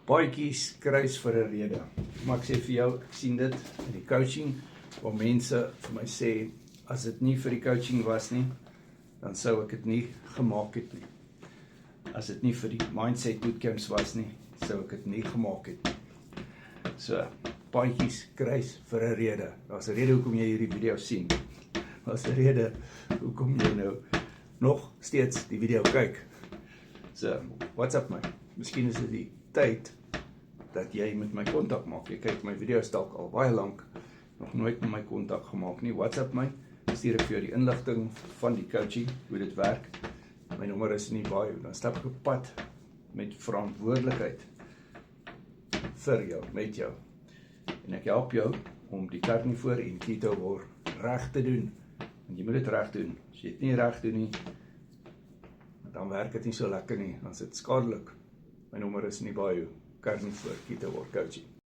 Paadjies kruis vir 'n rede. Maar ek sê vir jou, ek sien dit in die coaching, waar mense vir my sê, as dit nie vir die coaching was nie, dan sou ek dit nie gemaak het nie. As dit nie vir die mindset bootcamps was nie, sou ek dit nie gemaak het nie. So, paadjies kruis vir 'n rede. Daar's 'n rede hoekom jy hierdie video sien. Daar's 'n rede hoekom jy nou nog steeds die video kyk. So, what's up my? Miskien is dit die tyd dat jy met my kontak maak. Jy kyk my video's dalk al baie lank, nog nooit met my kontak gemaak nie. What's up my? Stuur ek vir jou die inligting van die coaching, hoe dit werk. My nommer is in die bio. Dan stap ek op pad met verantwoordelikheid vir jou, met jou. En ek help jou om die carnivore en keto reg te doen. En jy moet dit reg doen. As jy dit nie reg doen nie, dan werk dit nie so lekker nie. Dan is dit skadelik. My nommer is in die bio. Carnivore Keto Coaching.